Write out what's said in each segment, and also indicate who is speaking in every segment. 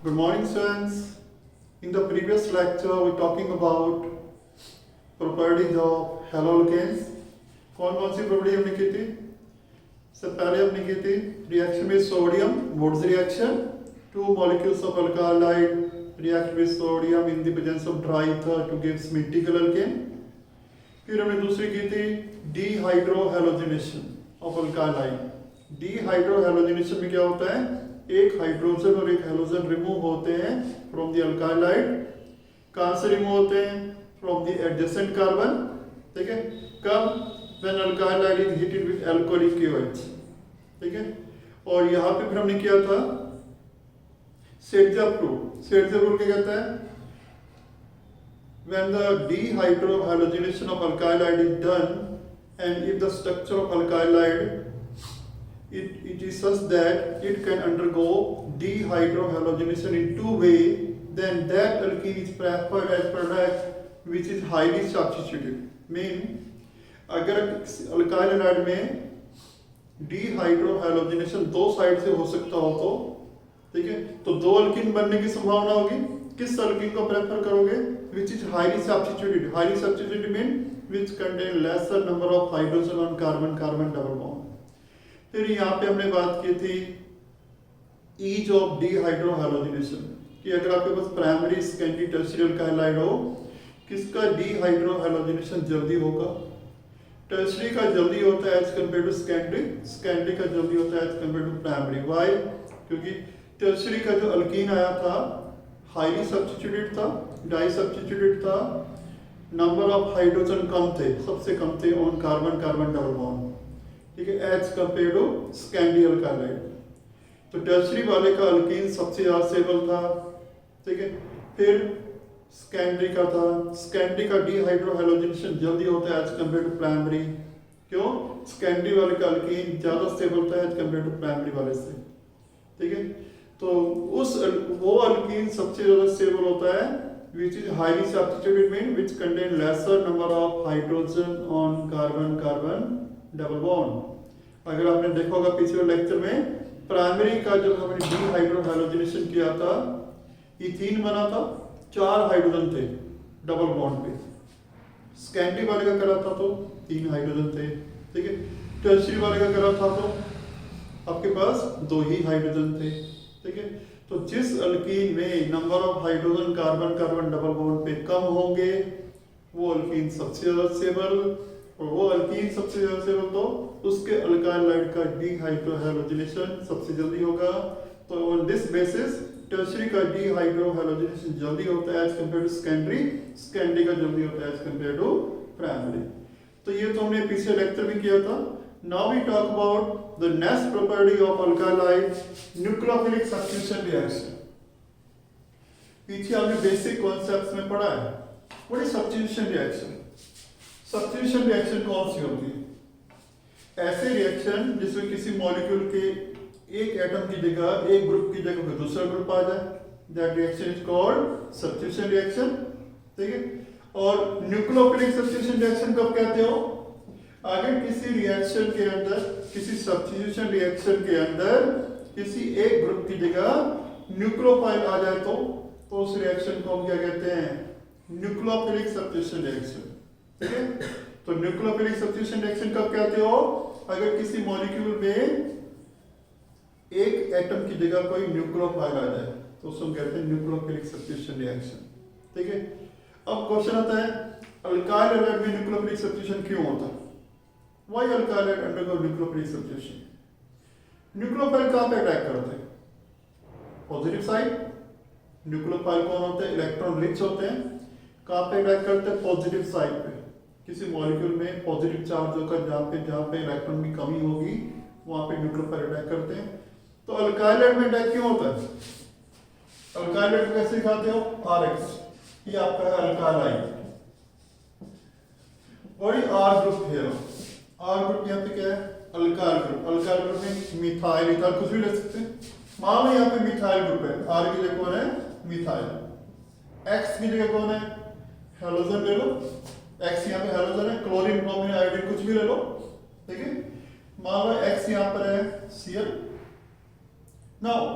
Speaker 1: Good morning, students. In the previous lecture, we're talking about properties of haloalkanes. कौन कौन सी property हमने की थी? सबसे पहले हमने की थी reaction with sodium, Wurtz reaction. Two molecules of alkali react with sodium in the presence of dry ether to give symmetrical alkane. फिर हमने दूसरी की थी dehydrohalogenation of alkali. Dehydrohalogenation में क्या होता है? एक हाइड्रोजन और एक हेलोजन रिमूव होते हैं फ्रॉम द अल्काइलाइड. कहां से रिमूव होते हैं? From the adjacent carbon. ठीक है. कब? When alkyl halide is heated with alcoholic KOH. ठीक है. और यहां पे फिर हमने किया था सेडजर्फ रूल. सेडजर्फ रूल क्या कहता है? when the dehydrohalogenation of alkylide is done and if the structure of alkylide it is such that it can undergo dehydrohalogenation in two ways, then that alkene is preferred as product which is highly substituted. Mean अगर alkylide में dehydrohalogenation दो side से हो सकता हो तो ठीक है, तो दो अल्कीन बनने की संभावना होगी. किस अल्कीन को प्रेफर करोगे? Which is highly substituted. Highly substituted mean which contain lesser number of hydrogen on carbon double bond. फिर यहाँ पे हमने बात की थी ईज ऑफ डीहाइड्रोहैलोजिनेशन कि अगर आपके पास प्राइमरी सेकेंडरी टर्शियरी अल्काइलाइड हो, किसका डीहाइड्रोहैलोजिनेशन जल्दी होगा? टर्शियरी का जल्दी होता है as compare to secondary, secondary का जल्दी होता है as compare to primary. Why? क्योंकि टर्शियरी का जो अल्कीन आया था हाईली सब्स्टिट्यूटेड था, डाई सब्स्टिट्यूटेड था, नंबर ऑफ हाइड्रोजन कम थे, सबसे कम थे ऑन कार्बन डबल बॉन्ड. ठीक है, एज कम्पेयर टू सेकेंडरी अल्काइलाइड. तो टर्शियरी वाले का अल्कीन सबसे ज्यादा स्टेबल था. ठीक है. फिर सेकेंडरी का था, सेकेंडरी का डीहाइड्रोहैलोजिनेशन जल्दी होता है एज कम्पेयर टू प्राइमरी. क्यों? सेकेंडरी वाले का अल्कीन ज्यादा स्टेबल था एज कम्पेयर टू प्राइमरी वाले से. ठीक है. तो वो अल्कीन सबसे ज्यादा स्टेबल होता है which is highly substituted mean which contain lesser number of hydrogen on carbon double bond. अगर आपने देखा होगा पिछले लेक्चर में प्राइमरी का जब हमने डीहाइड्रोहैलोजिनेशन किया था इथीन बना था, 4 हाइड्रोजन थे डबल बॉन्ड पे. सेकेंडरी वाले का करा था तो 3 हाइड्रोजन थे. ठीक है. टर्शियरी वाले का करा था तो आपके पास 2 ही हाइड्रोजन थे. ठीक है. तो जिस अल्कीन में number of hydrogen carbon double bond पे कम होंगे वो अल्कीन सबसे ज्यादा स्टेबल, और वो अल्कीन सबसे ज्यादा स्टेबल तो उसके अल्काइलाइड का डीहाइड्रोहैलोजिनेशन सबसे जल्दी होगा. तो ऑन दिस बेसिस टर्शियरी का डीहाइड्रोहैलोजिनेशन जल्दी होता है as compare to secondary, secondary का जल्दी होता है एज कम्पेयर टू प्राइमरी. तो ये तो हमने पिछले लेक्चर में किया था. Now we talk about the next property of alkylide, nucleophilic substitution reaction. पीछे आपने बेसिक कॉन्सेप्ट्स में पढ़ा है. What is substitution reaction? Substitution reaction कौन सी होती है? ऐसे रिएक्शन जिसमें किसी मॉलिक्यूल के एक एटम की जगह एक ग्रुप की जगह पे दूसरा ग्रुप आ जाए. That reaction is called substitution reaction. ठीक है. और न्यूक्लियोफिलिक सब्स्टिट्यूशन रिएक्शन कब कहते हो? अगर किसी रिएक्शन के अंदर, किसी सब्स्टिट्यूशन रिएक्शन के अंदर किसी एक ग्रुप की जगह न्यूक्लियोफाइल आ जाए तो उस रिएक्शन को हम क्या कहते हैं? Nucleophilic substitution reaction. ठीक है. तो न्यूक्लियोफिलिक सब्स्टिट्यूशन रिएक्शन कब कहते हो? अगर किसी मॉलिक्यूल में एक एटम की जगह कोई न्यूक्लियोफाइल आ जाए तो उसको हम कहते हैं न्यूक्लियोफिलिक सब्स्टिट्यूशन रिएक्शन. ठीक है. अब क्वेश्चन आता है अल्काइल एलाइड में न्यूक्लियोफिलिक सब्स्टिट्यूशन क्यों होता है? Why alkylate undergo nucleophilic substitution? Nucleophile कहाँ पे अटैक करते हैं? Positive side. न्यूक्लियोफाइल कौन होते हैं? इलेक्ट्रॉन रिच होते हैं. कहाँ पे अटैक करते हैं? पॉजिटिव साइड पे. किसी मॉलिक्यूल में पॉजिटिव चार्ज होकर जहाँ पे इलेक्ट्रॉन की कमी होगी वहाँ पे न्यूक्लियोफाइल अटैक करते हैं. तो अल्काइलेट में अटैक क्यों होता है? अल्काइलेट कैसे दिखाते हो? RX. ये आपका है अल्काइलाइड. और ये R ग्रुप है. R ग्रुप यहाँ पे क्या है? Alkyl group. अल्काइल ग्रुप में मिथाइल, इथाइल कुछ भी ले सकते हैं. मान लो यहाँ पे मिथाइल ग्रुप है. R की जगह कौन है? मिथाइल. X की जगह कौन है? हेलोजन ले लो. X यहाँ पे हेलोजन है. क्लोरीन, ब्रोमीन, आयोडीन कुछ भी ले लो. ठीक है. मान लो X यहाँ पर है Cl. Now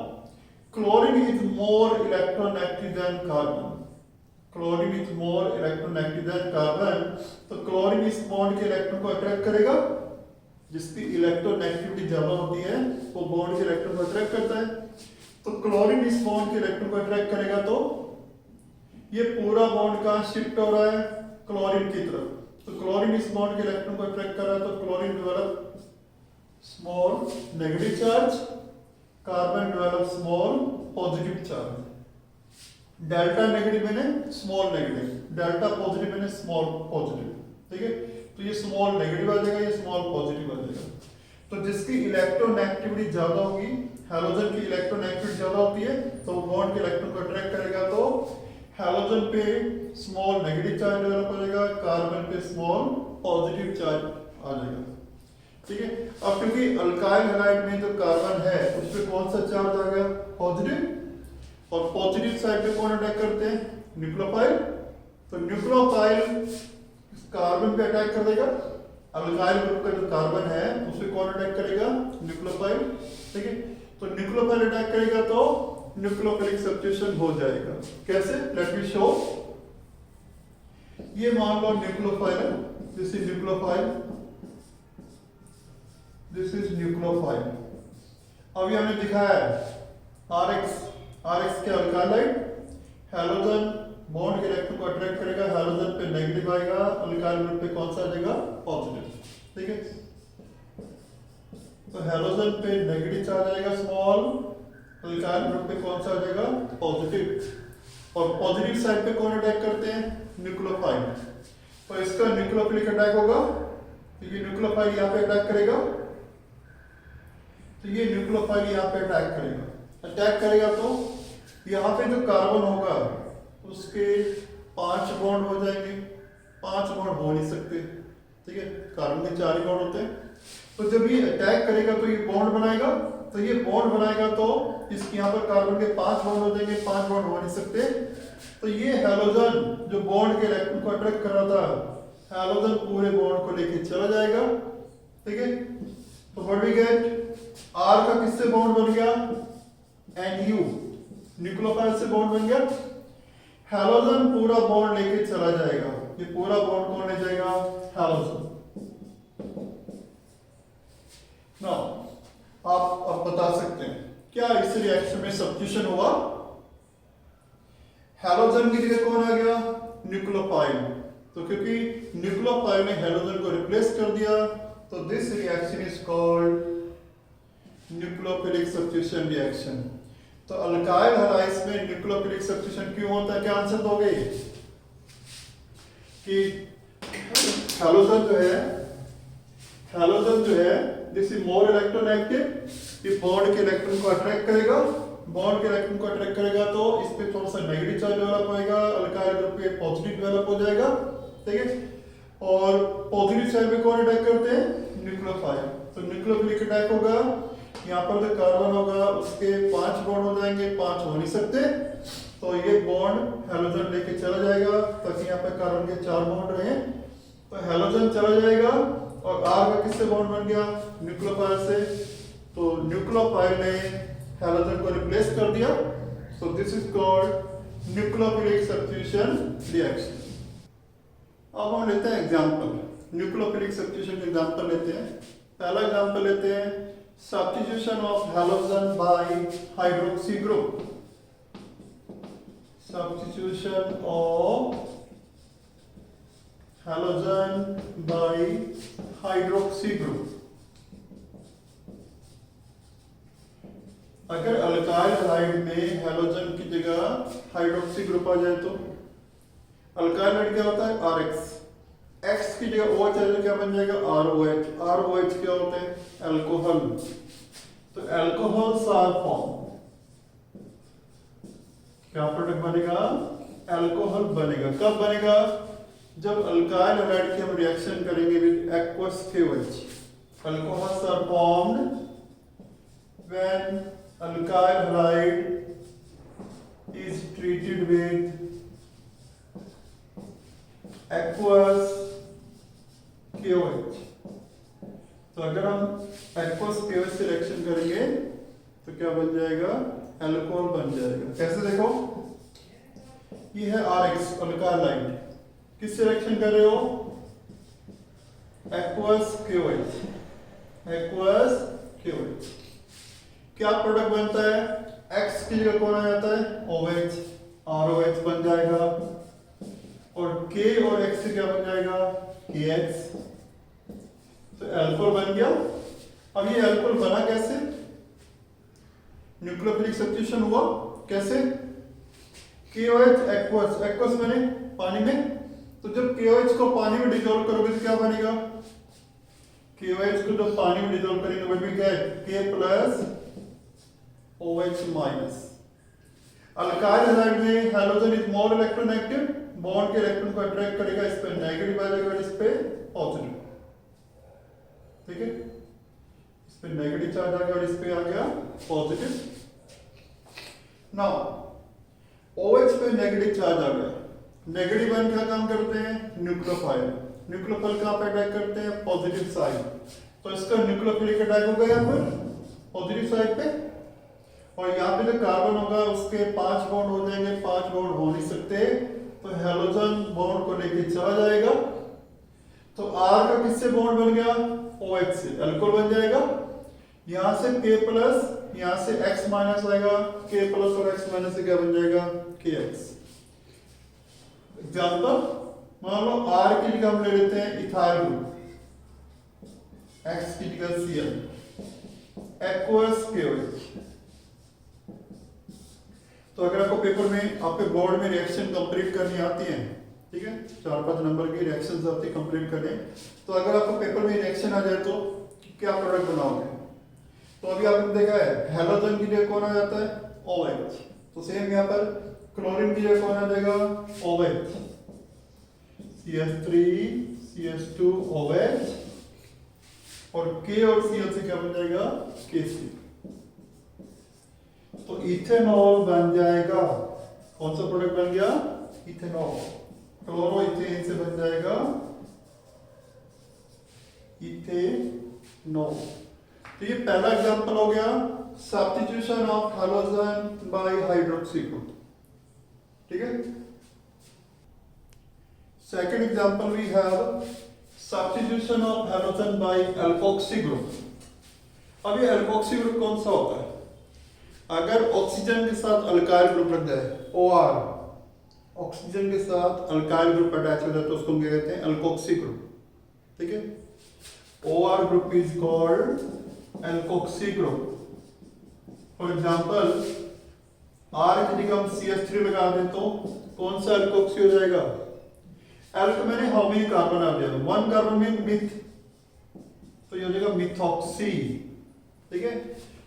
Speaker 1: chlorine is more electronegative than carbon. Chlorine is more electronegative than carbon. तो क्लोरीन इस बॉन्ड के इलेक्ट्रॉन को अट्रैक्ट करेगा, जिसकी इलेक्ट्रोनेगेटिविटी ज्यादा होती है वो बॉन्ड के इलेक्ट्रॉन को अट्रैक्ट करता है। तो क्लोरीन इस बॉन्ड के इलेक्ट्रॉन को अट्रैक्ट करेगा, तो ये पूरा बॉन्ड कहां शिफ्ट हो रहा है? क्लोरीन की तरफ। तो क्लोरीन इस बॉन्ड के इलेक्ट्रॉन को अट्रैक्ट कर रहा है, तो chlorine develop small negative charge, carbon develop small positive charge. Delta negative मैंने स्मॉल नेगेटिव, डेल्टा पॉजिटिव मैंने स्मॉल पॉजिटिव, ठीक है। तो ये स्मॉल नेगेटिव आ जाएगा, ये स्मॉल पॉजिटिव आ जाएगा। तो जिसकी इलेक्ट्रोनेगेटिविटी ज्यादा होगी, हैलोजन की इलेक्ट्रोनेगेटिविटी ज्यादा होती है, तो वो बॉन्ड के इलेक्ट्रॉन को अट्रैक्ट करेगा, तो हैलोजन पे स्मॉल नेगेटिव चार्ज डेवलप हो जाएगा, कार्बन पे स्मॉल पॉजिटिव चार्ज आ जाएगा, ठीक है। अब क्योंकि अल्काइल हैलाइड में जो कार्बन है उस पे कौन सा चार्ज आ गया? पॉजिटिव। और पॉजिटिव साइड पे कौन अटैक करते हैं? न्यूक्लियोफाइल। तो न्यूक्लियोफाइल कार्बन पे अटैक कर देगा, अल्काइल ग्रुप का जो कार्बन है उस पे कौन अटैक करेगा? न्यूक्लियोफाइल, ठीक है। तो न्यूक्लियोफाइल अटैक करेगा तो न्यूक्लियोफिलिक सब्स्टिट्यूशन हो जाएगा। कैसे? Let me show. ये मान लो न्यूक्लियोफाइल है, this is nucleophile, this is nucleophile. अभी हमने दिखाया है RX के अल्काइलाइड, हैलोजन बॉन्ड के इलेक्ट्रॉन को अट्रैक्ट करेगा, हैलोजन पे नेगेटिव आएगा, अल्काइल ग्रुप पे कौन सा आ जाएगा? पॉजिटिव, ठीक है। तो हैलोजन पे नेगेटिव चार्ज आएगा स्मॉल, अल्काइल ग्रुप पे कौन सा आ जाएगा? पॉजिटिव। और पॉजिटिव साइड पे कौन अटैक करते हैं? न्यूक्लियोफाइल। तो इसका न्यूक्लियोफिलिक अटैक होगा, तो ये न्यूक्लियोफाइल यहाँ पे अटैक करेगा, तो ये न्यूक्लियोफाइल यहाँ पे अटैक करेगा तो यहाँ पे जो कार्बन होगा उसके 5 बॉन्ड हो जाएंगे, 5 बॉन्ड हो नहीं सकते, ठीक है। कार्बन के 4 ही बॉन्ड होते हैं। तो जब ये अटैक करेगा तो ये बॉन्ड बनाएगा, तो ये बॉन्ड बनाएगा तो इसके यहाँ पर कार्बन के 5 बॉन्ड हो जाएंगे, 5 बॉन्ड हो नहीं सकते। तो ये हैलोजन जो बॉन्ड के इलेक्ट्रॉन को अट्रैक्ट कर रहा था, हैलोजन पूरे बॉन्ड को लेके चला जाएगा, ठीक है। तो व्हाट वी गेट? R का किससे बॉन्ड बन गया? NU, न्यूक्लियोफाइल से बॉन्ड बन गया। हैलोजन पूरा बॉन्ड लेके चला जाएगा, ये पूरा बॉन्ड कौन ले जाएगा? हैलोजन। नाउ आप अब बता सकते हैं क्या इस रिएक्शन में सब्स्टिट्यूशन हुआ? हैलोजन की जगह कौन आ गया? न्यूक्लियोफाइल। तो क्योंकि न्यूक्लियोफाइल ने हैलोजन को रिप्लेस कर दिया, तो this reaction is called nucleophilic substitution reaction. तो अल्काइल हैलाइड्स में न्यूक्लियोफिलिक सब्स्टिट्यूशन क्यों होता है? क्या आंसर दोगे? कि हैलोजन जो है दिस इज मोर इलेक्ट्रोनेगेटिव, ये बॉन्ड के इलेक्ट्रॉन को अट्रैक्ट करेगा, बॉन्ड के इलेक्ट्रॉन को अट्रैक्ट करेगा तो इस पे थोड़ा सा नेगेटिव चार्ज डेवलप होएगा, अल्काइल ग्रुप पे पॉजिटिव डेवलप हो जाएगा, ठीक है। और पॉजिटिव साइड पे कौन अटैक करते हैं? न्यूक्लियोफाइल। तो न्यूक्लियोफिलिक अटैक होगा, यहाँ पर जो कार्बन होगा उसके 5 बॉन्ड हो जाएंगे, 5 हो नहीं सकते, तो ये बॉन्ड हैलोजन लेके चला जाएगा ताकि यहाँ पे कार्बन के 4 बॉन्ड रहे। तो हैलोजन चला जाएगा और R का किससे बॉन्ड बन गया? न्यूक्लियोफाइल से। तो न्यूक्लियोफाइल ने हैलोजन को रिप्लेस कर दिया, so this is called nucleophilic substitution reaction. अब हम लेते हैं एग्जांपल, न्यूक्लियोफिलिक सब्स्टिट्यूशन के एग्जांपल लेते हैं। पहला एग्जांपल लेते हैं, substitution of halogen by hydroxy group. Substitution of halogen by hydroxy group. अगर अल्काइल हैलाइड में हैलोजन की जगह हाइड्रोक्सी ग्रुप आ जाए तो अल्काइल हैलाइड क्या होता है? RX, X की जगह OH है तो क्या बन जाएगा? ROH। ROH क्या होते हैं? अल्कोहल। तो अल्कोहल्स आर फॉर्म, क्या प्रोडक्ट बनेगा? अल्कोहल बनेगा। कब बनेगा? जब अल्काइल हैलाइड की हम रिएक्शन करेंगे with aqueous KOH। Alcohols are formed when alkyl halide is treated with aqueous KOH। तो अगर हम aqueous KOH से रिएक्शन करेंगे तो क्या बन जाएगा? अल्कोहल बन जाएगा। कैसे देखो, ये है RX अल्कालाइड, किससे रिएक्शन कर रहे हो? Aqueous KOH, aqueous KOH। क्या प्रोडक्ट बनता है? X की जगह कौन आ जाता है? OH, ROH बन जाएगा, और K और X से क्या बन जाएगा? KX। तो अल्कोहल बन गया। अब ये अल्कोहल बना कैसे? न्यूक्लियोफिलिक सब्स्टिट्यूशन हुआ। कैसे? KOH एक्वस, एक्वस माने पानी में, तो जब KOH को पानी में डिसॉल्व करोगे तो क्या बनेगा? KOH को जब पानी में डिसॉल्व करेंगे वो भी क्या है? K plus OH minus. Alkyl halide में halogen is more electronegative, bond के इलेक्ट्रॉन को अट्रैक्ट करेगा, इस पे नेगेटिव आ जाएगा और इस पे पॉजिटिव। ठीक है, इस पे नेगेटिव चार्ज आ गया और इस पे आ गया पॉजिटिव। नाउ OH पे नेगेटिव चार्ज आ गया, नेगेटिव आयन क्या काम करते हैं? न्यूक्लियोफाइल। न्यूक्लियोफाइल कहां पे अटैक करते हैं? Positive side. तो इसका न्यूक्लियोफिलिक अटैक होगा यहाँ पर पॉजिटिव साइड पे, और यहाँ पे जो कार्बन होगा उसके 5 बॉन्ड हो जाएंगे, 5 बॉन्ड हो नहीं सकते, तो हैलोजन बॉन्ड को लेके चला जाएगा। तो R का किससे बॉन्ड बन गया? OH से, अल्कोहल बन जाएगा। यहां से K प्लस, यहां से X माइनस आएगा, K प्लस और X माइनस से क्या बन जाएगा? KX। एग्जाम्पल, मान लो R की जगह हम ले लेते हैं इथाइल ग्रुप, X की जगह Cl, एक्वस KOH। तो अगर आपको पेपर में, आपके बोर्ड में रिएक्शन कंप्लीट करनी आती है, ठीक है, 4-5 नंबर की रिएक्शंस आती है कंप्लीट करने, तो अगर आपको पेपर में रिएक्शन आ जाए तो क्या प्रोडक्ट बनाओगे? तो अभी आपने देखा है हैलोजन की जगह कौन आ जाता है? OH। तो सेम यहाँ पर क्लोरीन की जगह कौन आ जाएगा? OH, CH3 CH2 OH, और K और Cl से क्या बन जाएगा? KC। तो इथेनॉल बन जाएगा। कौन सा प्रोडक्ट बन गया? इथेनॉल। क्लोरोइथेन से बन जाएगा इथेनॉल। तो ये पहला एग्जांपल हो गया, substitution of halogen by hydroxy group. ठीक है, second example we have substitution of halogen by alkoxy group. अब ये एल्कोक्सी ग्रुप कौन सा होता है? अगर ऑक्सीजन के साथ अल्काइल ग्रुप लग जाए, OR, ऑक्सीजन के साथ अल्काइल ग्रुप अटैच हो जाए तो उसको हम क्या कहते हैं? Alkoxy group. ठीक है, OR group is called alkoxy group. For example, R की जगह हम CH3 लगा दें तो कौन सा एल्कोक्सी हो जाएगा? एल्क मैंने हाउ मेनी कार्बन आ गया? 1 कार्बन में मिथ, तो ये हो जाएगा मिथॉक्सी। ठीक है,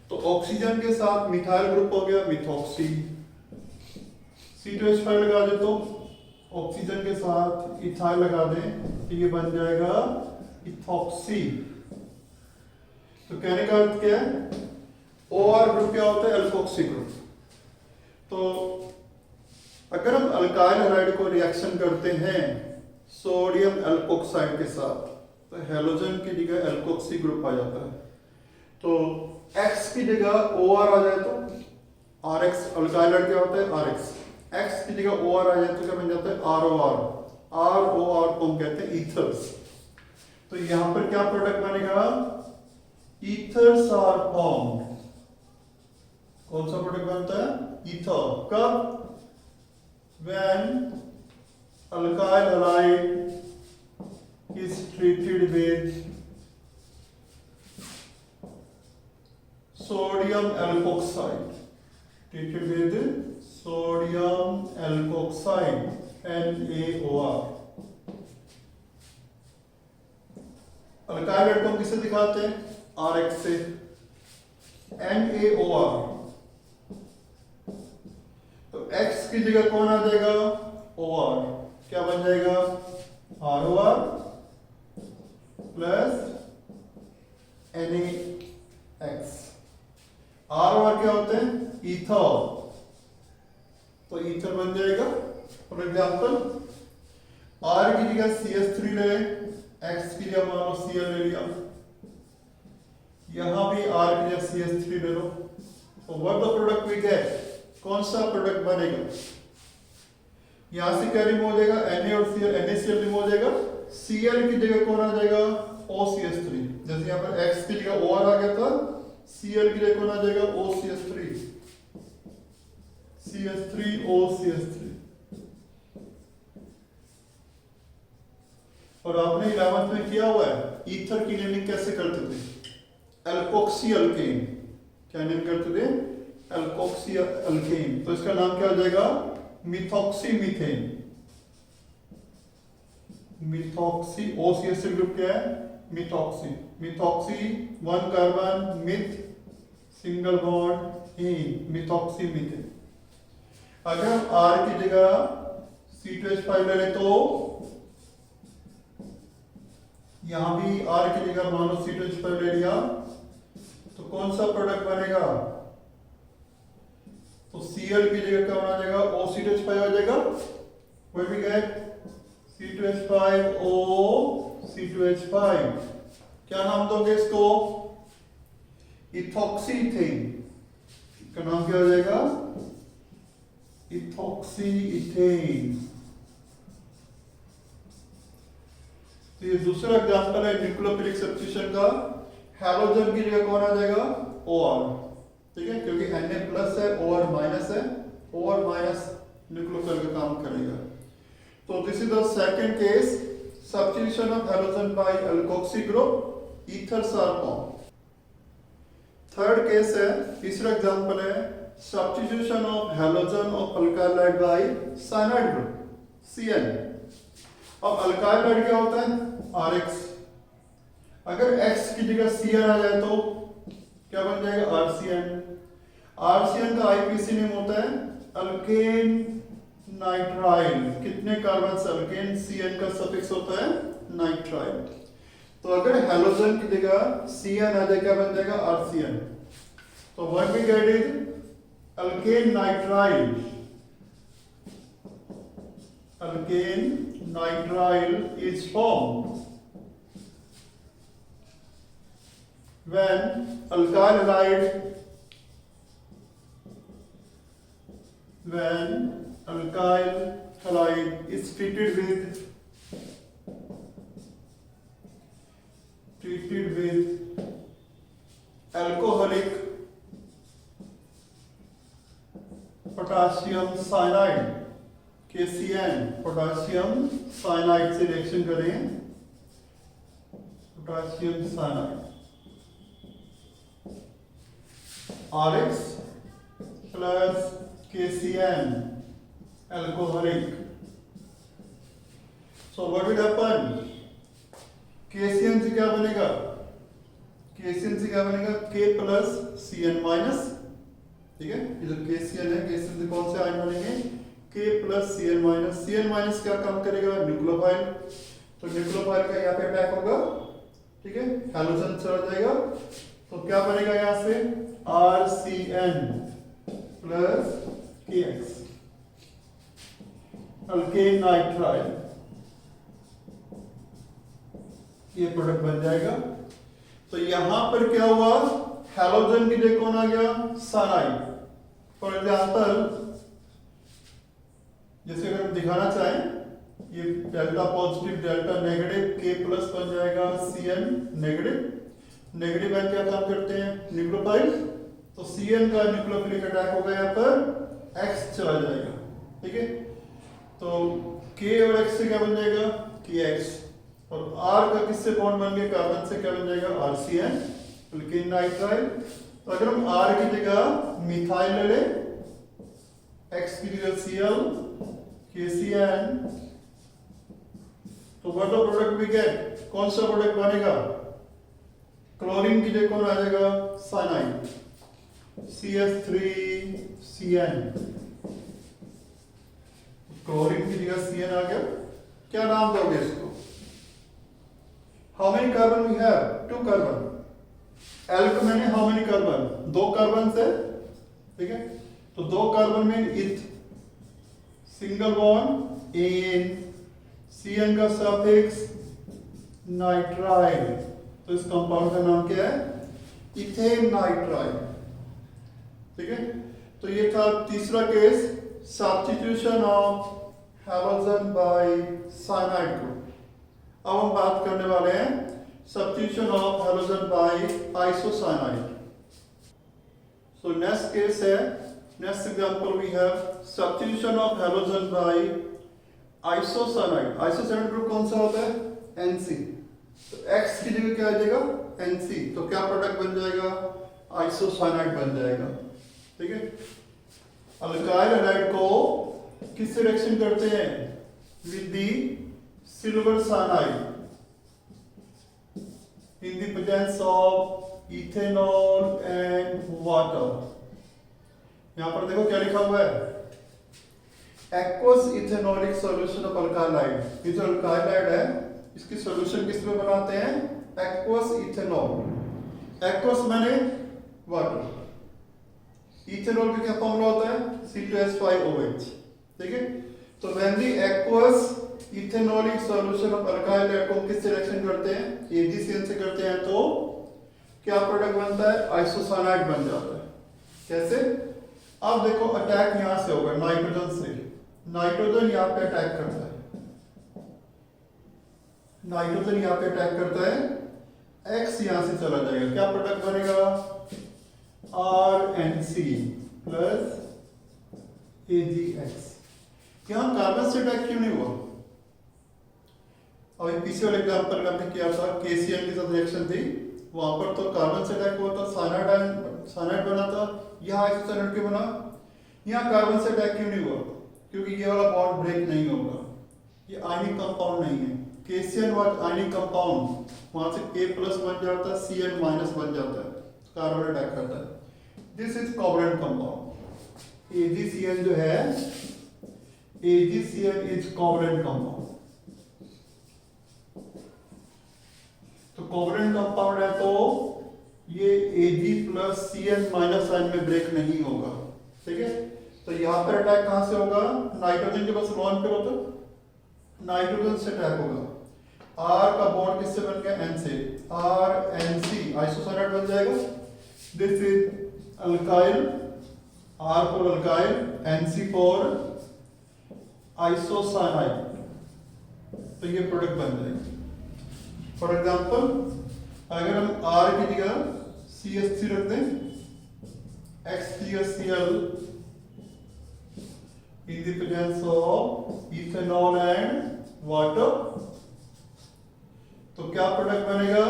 Speaker 1: तो ऑक्सीजन के साथ मिथाइल ग्रुप हो गया मिथॉक्सी। C2H5 लगा दे तो ऑक्सीजन के साथ इथाइल लगा दें तो ये बन जाएगा इथॉक्सी। तो कहने का अर्थ क्या है? OR ग्रुप क्या होता है? Alkoxy group. तो अगर हम अल्काइल हैलाइड को रिएक्शन करते हैं सोडियम एल्कोक्साइड के साथ, तो हैलोजन की जगह एल्कोक्सी ग्रुप आ जाता है। तो X की जगह OR आ जाए तो RX, अल्काइल हैलाइड क्या होता है? RX। X की जगह OR आ जाए तो क्या बन जाता है? ROR। ROR को हम कहते हैं ईथर्स। तो यहां पर क्या प्रोडक्ट बनेगा? Ethers are formed. कौन सा प्रोडक्ट बनता है? ईथर। कब? when alkyl halide is treated with sodium alkoxide, treated with sodium alkoxide NaOR। Alkyl को किससे दिखाते हैं? RX से। NaOR, तो X की जगह कौन आ जाएगा? OR। क्या बन जाएगा? ROR plus NaX। ROR क्या होते हैं? ईथर। तो ईथर बन जाएगा। फॉर एग्जाम्पल, R की जगह CH3 ले, X की जगह मान लो Cl ले लिया, यहां भी R की जगह CH3 ले लो, तो what the product we get, कौन सा प्रोडक्ट बनेगा, यहां से क्या रिमूव हो जाएगा, Na और Cl, NaCl रिमूव हो जाएगा, Cl की जगह कौन आ जाएगा, OCH3। जैसे यहाँ पर X की जगह OR आ गया था, Cl की जगह कौन आ जाएगा, OCH3, CH3OCH3। और आपने 11th में किया हुआ है, ईथर की नेमिंग कैसे करते थे, एल्कोक्सी अल्केन, क्या नेम करते थे, एल्कोक्सी अल्केन। तो इसका नाम क्या हो जाएगा, methoxy methane. Methoxy, OCH group क्या है, methoxy, methoxy 1 carbon, myth single bond इन, मिथॉक्सी मीथेन। अगर हम R की जगह C2H5 ले लें तो यहां भी R की जगह मान लो C2H5 ले लिया तो कौन सा प्रोडक्ट बनेगा, तो Cl की जगह क्या आ जाएगा, OC2H5 आ जाएगा। What we get, C2H5O, C2H5, क्या नाम दोगे इसको, इथॉक्सी इथेन, का नाम क्या हो जाएगा, इथॉक्सी इथेन। तो ये दूसरा एग्जांपल है न्यूक्लियोफिलिक सब्स्टिट्यूशन का। हैलोजन की जगह कौन आ जाएगा, OR, ठीक है, क्योंकि Na प्लस है, OR माइनस है, OR माइनस न्यूक्लियोफिल का काम करेगा। तो this is the second case, substitution of halogen by alkoxy group, ethers are form. Third case है, तीसरा एग्जांपल है, substitution of halogen of alkyl halide by cyanide group, Cn। अब alkyl halide क्या होता है, RX। अगर X की जगह Cn आ जाए तो क्या बन जाएगा, RCN। RCN का IPC नेम होता है अल्केन नाइट्राइल। कितने कार्बन से अल्केन, Cn का सफिक्स होता है नाइट्राइल। तो अगर हैलोजन की जगह Cn आ जाए क्या बन जाएगा, RCN। तो what we get is alkane nitrile. Alkane nitrile is formed when alkyl halide is treated with alcoholic potassium cyanide, KCN, potassium cyanide से रिएक्शन करें, potassium cyanide, RX plus KCN, alcoholic. So what will happen, KCN से क्या बनेगा, KCN से क्या बनेगा, K plus Cn minus, ठीक है, इधर KCN है, KCN से कौन से आयन बनेंगे, K plus Cn minus. Cn minus क्या काम करेगा, न्यूक्लियोफाइल, तो न्यूक्लियोफाइल का यहाँ पे अटैक होगा, ठीक है, हैलोजन चला जाएगा, तो क्या बनेगा यहाँ से, RCN plus KX, alkane nitrile, ये प्रोडक्ट बन जाएगा। तो यहां पर क्या हुआ, हैलोजन की जगह कौन आ गया, साइनाइड। फॉर एग्जांपल जैसे अगर हम दिखाना चाहें, ये delta positive delta negative, K plus बन जाएगा, Cn नेगेटिव। नेगेटिव आयन क्या काम करते हैं, न्यूक्लियोफाइल, तो Cn का न्यूक्लियोफिलिक अटैक होगा, यहाँ पर X चला जाएगा, ठीक है। तो K और X से क्या बन जाएगा, KX, और R का किससे बॉन्ड बन गया, कार्बन से, क्या बन जाएगा, RCN, अल्केन नाइट्राइल। तो अगर हम R की जगह मिथाइल ले ले, X की जगह Cl, KCN, तो what the product we get, कौन सा प्रोडक्ट बनेगा, क्लोरीन की जगह कौन आ जाएगा, साइनाइड, CH3Cn। क्लोरीन की जगह Cn आ गया, क्या नाम दोगे इसको, how many carbon we have, 2 carbon. Alk मैंने हाउ मेनी कार्बन, 2 कार्बन से, ठीक है, तो 2 कार्बन में eth, single bond in, Cn का सफिक्स नाइट्राइल, तो इस कंपाउंड का नाम क्या है, इथेन नाइट्राइल। ठीक है, तो ये था तीसरा case, substitution of halogen by cyanide group. अब हम बात करने वाले हैं substitution of halogen by isocyanide. So next case है, next example we have substitution of halogen by isocyanide. Isocyanide group कौन सा होता है? NC। तो X की जगह क्या आ जाएगा? NC। तो क्या प्रोडक्ट बन जाएगा? आइसोसाइनाइड बन जाएगा। ठीक है, अल्काइल हैलाइड को किससे रिएक्शन करते हैं? With the silver cyanide in the presence of ethanol and water. यहां पर देखो क्या लिखा हुआ है, एक्वस इथेनॉलिक सॉल्यूशन ऑफ अल्काइलाइड। ये जो अल्काइलाइड है इसकी सॉल्यूशन किस में बनाते हैं? Aqueous ethanol. एक्वस माने वाटर, इथेनॉल का क्या फॉर्मूला होता है? C2H5OH। ठीक है, तो when the aqueous ethanolic solution of alkyl halide को किससे रिएक्शन करते हैं? AgCN से करते हैं, तो क्या प्रोडक्ट बनता है? आइसोसाइनाइड बन जाता है। कैसे? अब देखो अटैक यहां से होगा नाइट्रोजन से, नाइट्रोजन यहां पे अटैक करता है, नाइट्रोजन यहां पे अटैक करता है, X यहां से चला जाएगा, क्या प्रोडक्ट बनेगा? RNC plus AgX। यहां कार्बन से अटैक क्यों नहीं हुआ? अभी पीछे वाले एग्जांपल में हमने किया था, KCl के साथ रिएक्शन थी, वहां पर तो कार्बन से अटैक हुआ था, साइनाइड बना था, यहाँ आइसोसाइनाइड क्यों बना? यहाँ कार्बन से अटैक क्यों नहीं हुआ? क्योंकि ये वाला बॉन्ड ब्रेक नहीं होगा, ये आयनिक कंपाउंड नहीं है। KCl वाज आयनिक कंपाउंड, वहां से K प्लस बन जाता है, Cl माइनस बन जाता है, कार्बन अटैक करता है। This is covalent compound. AgCl जो है, AgCl इज कोवलेंट कंपाउंड। तो कोवलेंट कंपाउंड है तो ये Ag plus Cl minus sign में ब्रेक नहीं होगा। ठीक है, तो यहां पर अटैक कहां से होगा? नाइट्रोजन के पास लॉन पे होता, नाइट्रोजन से अटैक होगा। R का बॉन्ड किससे बन गया? N से, RNC आइसोसाइनाइड बन जाएगा। This is alkyl, R for alkyl, NC for isocyanide, तो ये प्रोडक्ट बन जाएगा। फॉर एग्जांपल अगर हम R की जगह CH3 रख दें, XCl in the presence of ethanol and water, तो क्या प्रोडक्ट बनेगा?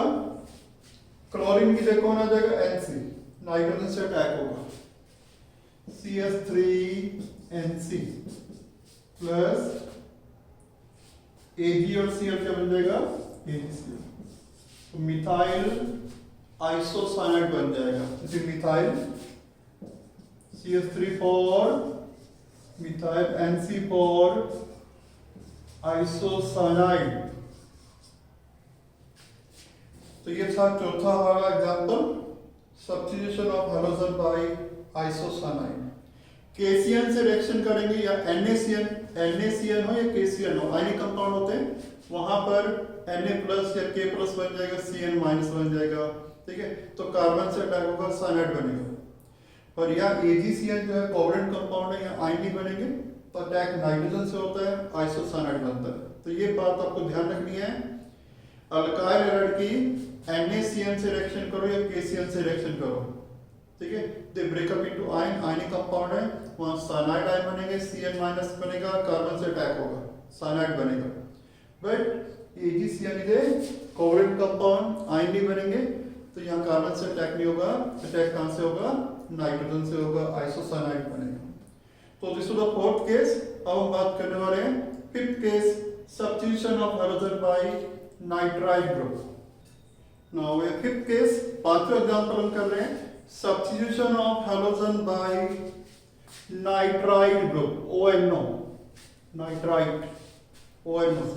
Speaker 1: क्लोरीन की जगह कौन आ जाएगा? NC, नाइट्रोजन से अटैक होगा, CH3NC प्लस Ag और Cl क्या बन जाएगा? AgCl, तो मिथाइल आइसोसाइनाइड बन जाएगा। इसे methyl CH3 for methyl, NC for isocyanide. तो ये था चौथा हमारा example, substitution of halogen by isocyanide. KCl से रिएक्शन करेंगे या NaCN हो या KCl हो, आयनिक कंपाउंड होते हैं, वहां पर Na प्लस या K प्लस बन जाएगा, Cn माइनस बन जाएगा। ठीक है, तो कार्बन से अटैक होगा, साइनाइड बनेगा। और यहाँ AgCN जो है कोवलेंट कंपाउंड है, यहाँ आयनिक बनेंगे, तो अटैक नाइट्रोजन से होता है, आइसोसाइनाइड बनता है। तो ये बात आपको ध्यान रखनी है, अल्काइल हैलाइड की NaCN से रिएक्शन करो या KCl से रिएक्शन करो, ठीक है, they break up into ion, ionic compound है, वहां साइनाइड आयन बनेंगे, Cn माइनस बनेगा, कार्बन से अटैक होगा, साइनाइड बनेगा। But AgCl is a covalent compound, ion नहीं बनेंगे, तो यहाँ कार्बन से अटैक नहीं होगा, अटैक कहां से होगा? नाइट्रोजन से होगा, आइसोसाइनाइड बनेगा। तो this was the fourth case. अब हम बात करने वाले हैं fifth case, substitution of halogen by nitrile group. Now ये फिफ्थ केस, पांचवा एग्जांपल हम कर रहे हैं, substitution of halogen by nitrile group, ONO, nitrite, ONO।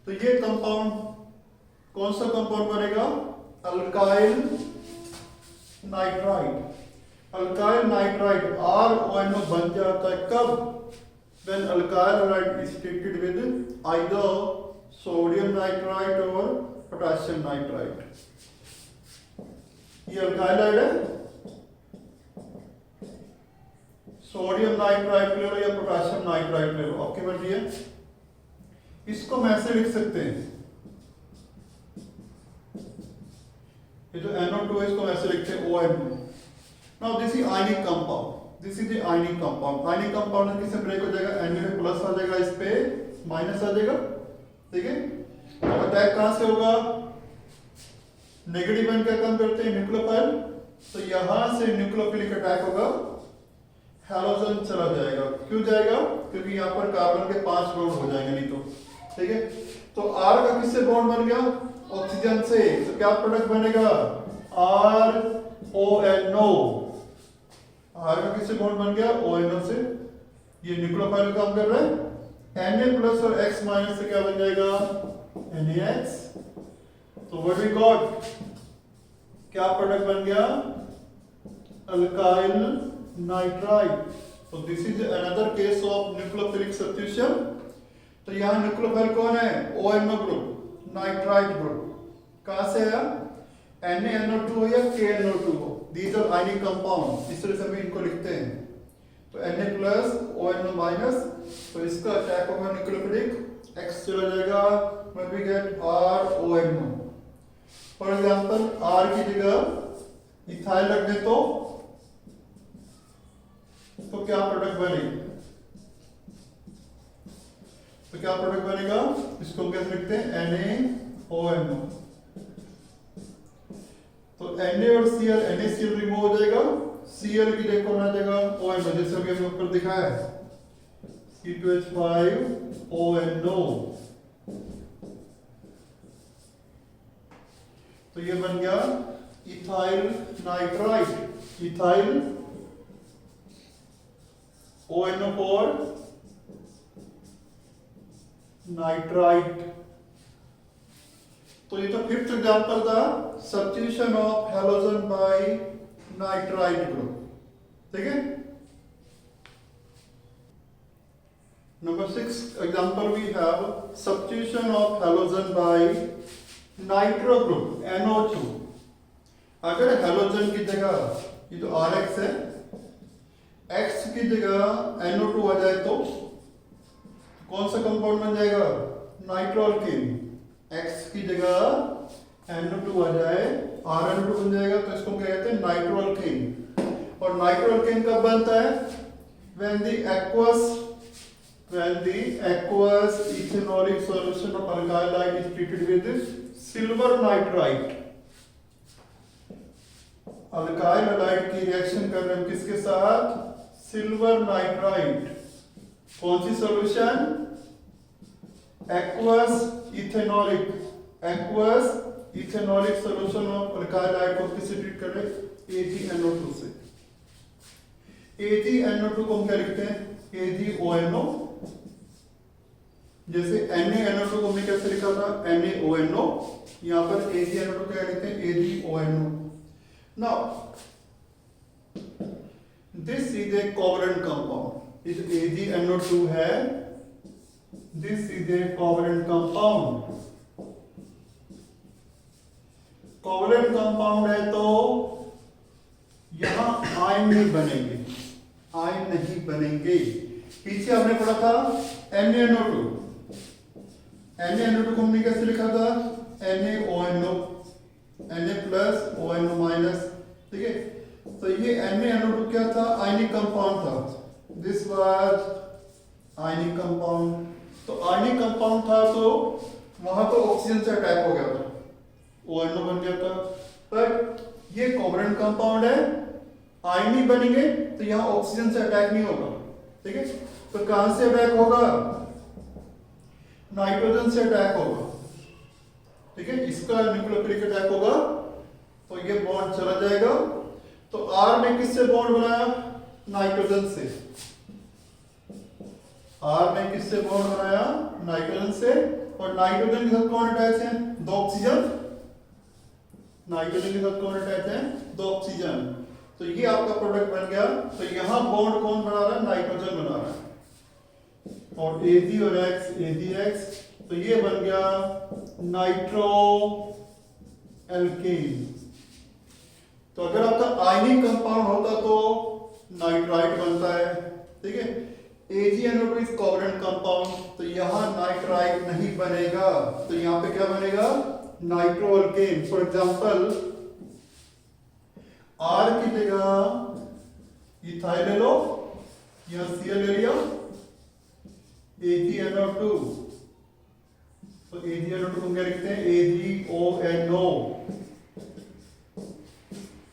Speaker 1: तो ये कंपाउंड कौन सा कंपाउंड बनेगा? Alkyl nitrite. Alkyl nitrite RONO बन जाता है कब? when alkyl halide is treated with either sodium nitrite or potassium nitrite। ये अल्काइल हाइड है, सोडियम नाइट्राइट ले लो या पोटेशियम नाइट्राइट ले लो, आपकी मर्जी है। इसको हम ऐसे लिख सकते हैं, ये जो NO2 है इसको हम ऐसे लिखते हैं ONO। Now this is ionic compound, this is the ionic compound. Ionic compound किससे ब्रेक हो जाएगा, Na में प्लस आ जाएगा, इस पे माइनस आ जाएगा, ठीक है। तो अटैक कहां से होगा, नेगेटिव आयन क्या काम करते हैं, न्यूक्लियोफाइल, तो यहां से न्यूक्लियोफिलिक अटैक होगा, हैलोजन चला जाएगा। क्यों जाएगा, क्योंकि यहाँ पर कार्बन के 5 बॉन्ड हो जाएंगे नहीं तो, ठीक है। तो R का किससे बॉन्ड बन गया, ऑक्सीजन से, तो क्या प्रोडक्ट बनेगा, RONO। R का किससे बॉन्ड बन गया, ONO से, ये न्यूक्लियोफाइल काम कर रहा है। Na प्लस और X माइनस से क्या बन जाएगा, NaX। तो व्हाट वी गॉट, क्या प्रोडक्ट बन गया, अल्काइल नाइट्राइड। तो this is another case of nucleophilic substitution. तो यहां न्यूक्लियोफाइल कौन है, ONO ग्रुप, नाइट्राइड ग्रुप। कहां से आया, NaNO2 हो या KNO2 हो, दीज आर आयनिक कंपाउंड, इस तरह से हम इनको लिखते हैं। तो Na प्लस ONO माइनस, तो इसका अटैक होगा न्यूक्लियोफिलिक, X चला जाएगा, when we get RONO। For example R की जगह इथाइल रख दे तो क्या प्रोडक्ट बनेगा, तो क्या प्रोडक्ट बनेगा, इसको हम कैसे लिखते हैं, NaONO। तो Na और Cl, NaCl रिमूव हो जाएगा, Cl की जगह कौन आ जाएगा, ONO, जैसे अभी हमने ऊपर दिखाया है, C2H5ONO। तो ये बन गया ethyl nitride, ethyl ONO4 nitrite. तो ये तो फिफ्थ एग्जांपल था, substitution of halogen by nitride group, ठीक है। Number 6 example we have substitution of halogen by nitro group, NO2। अगर हैलोजन की जगह ये जो RX है, X की जगह NO2 आ जाए तो कौन सा कंपाउंड बन जाएगा, नाइट्रोअल्केन। X की जगह NO2 आ जाए, RNO2 बन जाएगा, तो इसको क्या कहते हैं, नाइट्रोअल्केन। और नाइट्रोअल्केन कब बनता है, when the aqueous ethanolic solution of alkyl halide is treated with silver nitrite। Alkyl halide की रिएक्शन कर रहे हैं किसके साथ, सिल्वर नाइट्राइट। कौन सी solution, aqueous ethanolic solution of alkyl halide को किससे ट्रीट कर रहे हैं, AgNO2 से। AgNO2 को हम क्या लिखते हैं, AgONO। जैसे NaNO2 को हमने कैसे लिखा था, NaONO, यहां पर AgNO2 क्या लिखते हैं, AgONO। Now, this is a covalent compound. इस AgNO2 है, this is a covalent compound. Covalent compound है तो यहां आयन नहीं बनेंगे, आयन नहीं बनेंगे। पीछे हमने पढ़ा था NaNO2 को हमने कैसे लिखा था, NaONO, Na plus ONO minus, ठीक है। तो ये NaNO2 क्या था, आयनिक कंपाउंड था, दिस वाज आयनिक कंपाउंड। तो आयनिक कंपाउंड था तो वहां तो ऑक्सीजन से अटैक हो गया था, ONO बन गया था। पर ये कोवलेंट कंपाउंड है, आयन नहीं बनेंगे तो यहां ऑक्सीजन से अटैक नहीं होगा, ठीक है। तो कहां से अटैक होगा, नाइट्रोजन से अटैक होगा, ठीक है। इसका न्यूक्लियोफिलिक अटैक होगा तो ये बॉन्ड चला जाएगा। तो R ने किससे बॉन्ड बनाया, नाइट्रोजन से। R ने किससे बॉन्ड बनाया, नाइट्रोजन से। और नाइट्रोजन के साथ कौन अटैच है, 2 ऑक्सीजन। नाइट्रोजन के साथ कौन अटैच है, 2 ऑक्सीजन। तो ये आपका प्रोडक्ट बन गया। तो यहां बॉन्ड कौन बना रहा है, नाइट्रोजन बना रहा है। और Ag और X, AgX, तो ये बन गया नाइट्रो एल्केन। तो अगर आपका आयनिक कंपाउंड होता तो नाइट्राइट बनता है, ठीक है। AgNO2 इज कोवलेंट कंपाउंड, तो यहाँ नाइट्राइट नहीं बनेगा, तो यहाँ पे क्या बनेगा, नाइट्रोअल्केन। फॉर एग्जांपल R की जगह इथाइल ले लो, या Cl ले लिया, AgNO2, तो AgNO2 को क्या लिखते हैं, AgONO।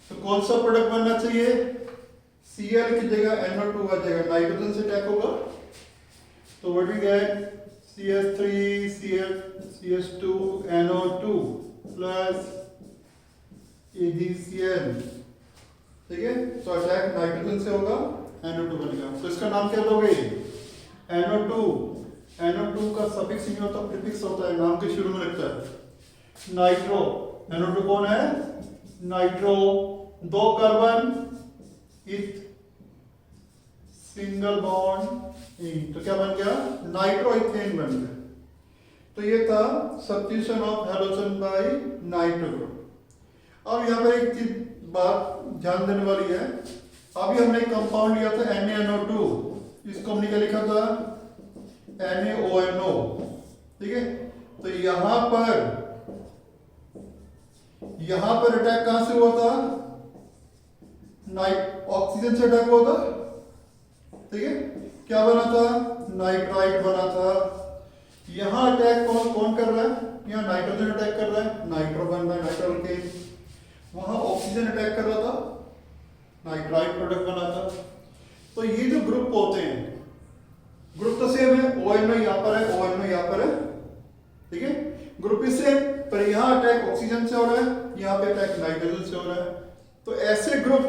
Speaker 1: तो कौन सा प्रोडक्ट बनना चाहिए, Cl की जगह NO2 आ जाएगा, नाइट्रोजन से अटैक होगा, तो what we get, CH3 CH2 NO2 plus AgCl, ठीक है। तो अटैक नाइट्रोजन से होगा, NO2 बनेगा, तो इसका नाम क्या दोगे, NO2। NO2 का सफिक्स नहीं होता, प्रीफिक्स होता है, नाम के शुरू में लगता है। नाइट्रो, NO2 कौन है, नाइट्रो, दो कार्बन, इथ, सिंगल बॉन्ड इन, तो क्या बन गया, नाइट्रोइथेन बन गया। तो ये था substitution of halogen by nitro group. अब यहाँ पर एक चीज बात ध्यान देने वाली है, अभी हमने एक कंपाउंड लिया था NaNO2, इसको हमने क्या लिखा था, NaONO, ठीक है। तो यहां पर अटैक कहां से हुआ था, ऑक्सीजन से अटैक हुआ था, ठीक है। क्या बना था, नाइट्राइट बना था। यहां अटैक कौन कर रहा है, यहां नाइट्रोजन अटैक कर रहा है, नाइट्रो बन रहा है, नाइट्रोअल्केन। वहां ऑक्सीजन अटैक कर रहा था, नाइट्राइट प्रोडक्ट बना था। तो ये जो ग्रुप होते हैं, ग्रुप तो सेम है, ONO यहां पर है, ONO यहां पर है, ठीक है, ग्रुप ही सेम, पर यहां अटैक ऑक्सीजन से हो रहा है, यहां पे अटैक नाइट्रोजन से हो रहा है। तो ऐसे ग्रुप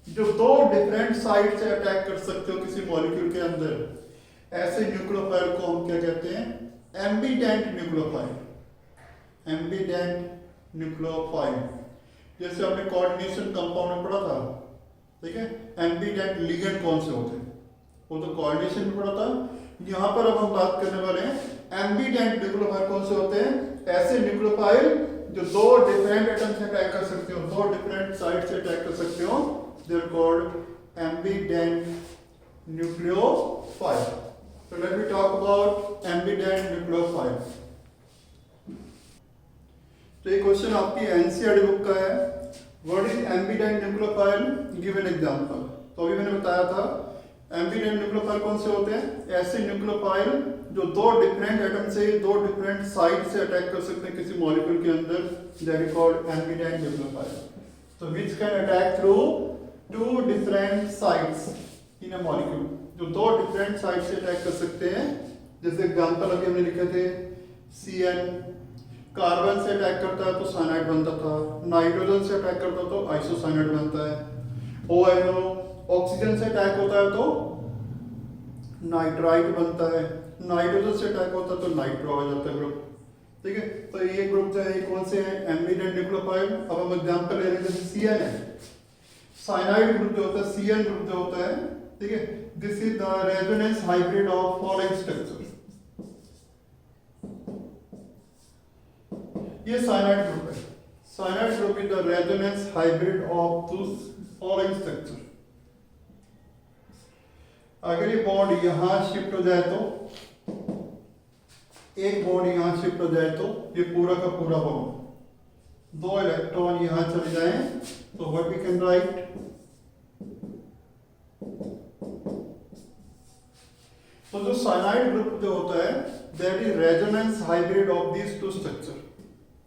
Speaker 1: जो दो डिफरेंट साइड से अटैक कर सकते हो किसी मॉलिक्यूल के अंदर, ऐसे न्यूक्लियोफाइल को हम क्या कहते हैं, एम्बिडेंट न्यूक्लियोफाइल। एम्बिडेंट न्यूक्लियोफाइल, जैसे हमने कोऑर्डिनेशन कंपाउंड में पढ़ा था, ठीक है, एम्बिडेंट लिगेंड कौन से होते हैं, वो तो कोऑर्डिनेशन में पढ़ा था। यहां पर अब हम बात करने वाले हैं एम्बिडेंट न्यूक्लियोफाइल कौन से होते हैं, ऐसे न्यूक्लियोफाइल जो दो डिफरेंट एटम से अटैक कर सकते हो, दो डिफरेंट साइड से अटैक कर सकते हो, they are called ambident nucleophile. So let me talk about ambident nucleophile. तो ये क्वेश्चन आपकी एनसीईआरटी बुक का है, what is ambient nucleophile, give an example. तो अभी मैंने बताया था एम्बिडेंट न्यूक्लियोफाइल कौन से होते हैं, ऐसे न्यूक्लियोफाइल जो दो डिफरेंट एटम से, दो डिफरेंट साइड से अटैक कर सकते हैं किसी मॉलिक्यूल के अंदर, that is called ambident nucleophile. तो which can attack through two different sides in a molecule, जो दो डिफरेंट साइड से अटैक कर सकते हैं। जैसे एग्जांपल अभी हमने लिखे थे, CN कार्बन से अटैक करता है तो साइनाइड बनता था, नाइट्रोजन से अटैक करता है तो आइसोसाइनाइड बनता है, ONO ऑक्सीजन से अटैक होता है तो नाइट्राइट बनता है, नाइट्रोजन से अटैक होता है तो नाइट्रो हो जाता है ग्रुप, ठीक है। तो ये ग्रुप जो है कौन से हैं, एम्बिडेंट न्यूक्लियोफाइल। अब हम एग्जांपल ले रहे हैं, जैसे CN है, साइनाइड ग्रुप जो होता है, CN ग्रुप जो होता है, ठीक है, this is the resonance hybrid of following structure. ये साइनाइड ग्रुप है, cyanide group is the resonance hybrid of this following structure. अगर ये बॉन्ड यहां शिफ्ट हो जाए तो, एक बॉन्ड यहां शिफ्ट हो जाए तो ये पूरा का पूरा बॉन्ड, दो इलेक्ट्रॉन यहां चले जाएं तो व्हाट वी कैन राइट, तो जो साइनाइड ग्रुप जो होता है that is resonance hybrid of these two structure,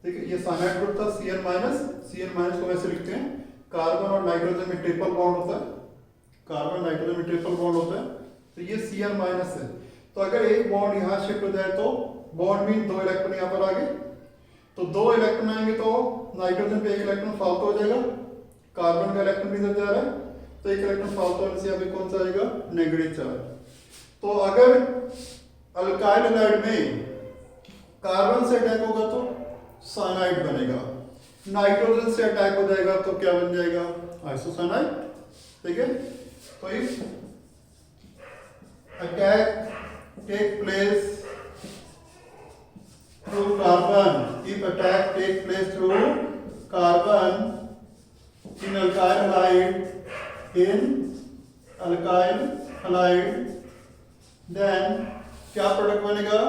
Speaker 1: ठीक है। ये साइनाइड ग्रुप था CN माइनस को वैसे लिखते हैं, कार्बन और नाइट्रोजन में ट्रिपल बॉन्ड होता है, कार्बन नाइट्रोजन में ट्रिपल बॉन्ड होता है, तो ये Cn माइनस है। तो अगर एक बॉन्ड यहां शिफ्ट हो जाए तो बॉन्ड मीन दो इलेक्ट्रॉन यहां पर आ गए, तो दो इलेक्ट्रॉन आएंगे तो नाइट्रोजन पे एक इलेक्ट्रॉन फालतू हो जाएगा, कार्बन का इलेक्ट्रॉन भी इधर जा रहा है, तो एक इलेक्ट्रॉन फालतू होने से अभी कौन सा आएगा, नेगेटिव चार्ज। तो अगर अल्काइल हैलाइड में कार्बन से अटैक होगा तो साइनाइड बनेगा, नाइट्रोजन से अटैक हो जाएगा तो क्या बन जाएगा, आइसोसाइनाइड, ठीक है। तो if attack take place through carbon, if attack take place through carbon in alkyl halide in alkyl halide, then क्या प्रोडक्ट बनेगा,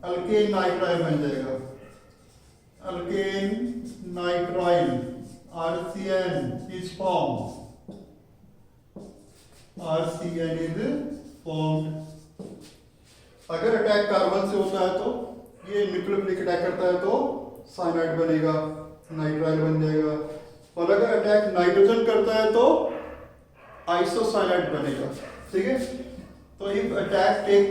Speaker 1: अल्केन नाइट्राइल बन जाएगा, alkane nitrile, RCN is formed, RCN is formed। अगर attack carbon से होता है तो ये न्यूक्लियोफिलिक अटैक करता है तो साइनाइड बनेगा, नाइट्राइल बन जाएगा, और अगर अटैक नाइट्रोजन करता है तो आइसोसाइनाइड बनेगा। ठीक है, तो if attack take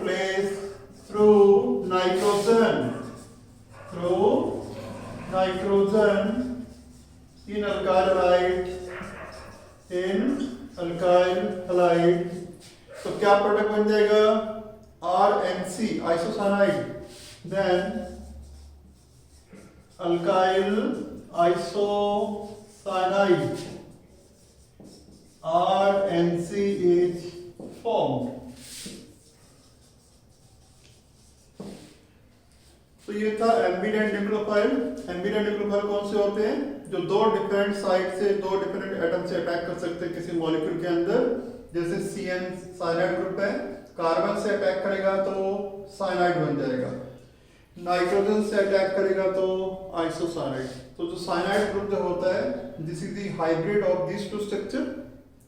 Speaker 1: place through nitrogen in alkyl halide, तो क्या प्रोडक्ट बन जाएगा, RNC isocyanide, then alkyl isocyanide, RNC is formed। तो ये था एम्बिडेंट न्यूक्लियोफाइल। एम्बिडेंट न्यूक्लियोफाइल कौन से होते हैं, जो दो डिफरेंट साइड से, दो डिफरेंट एटम से अटैक कर सकते हैं किसी मॉलिक्यूल के अंदर। जैसे CN साइनाइड ग्रुप है, कार्बन से अटैक करेगा तो साइनाइड बन जाएगा, नाइट्रोजन से अटैक करेगा तो आइसोसाइनाइड। तो जो साइनाइड ग्रुप जो होता है, this is the hybrid of this two structure.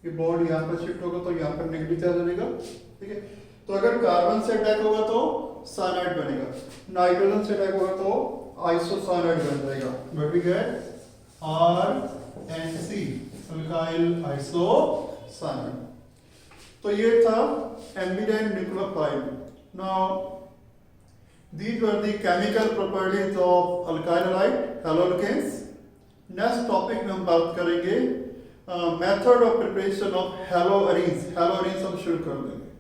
Speaker 1: ये बॉन्ड यहाँ पर शिफ्ट होगा तो यहाँ पर नेगेटिव चार्ज बनेगा। ठीक है, तो अगर कार्बन से अटैक होगा तो साइनाइड बनेगा, नाइट्रोजन से अटैक होगा तो आइसोसाइनाइड बन जाएगा। What we get, RNC alkyl isocyanide. तो ये था ambident nucleophile. Now these were the chemical properties of alkyl halide, haloalkanes। Next topic में हम बात करेंगे method of preparation of haloarenes. Haloarenes हम शुरू कर देंगे।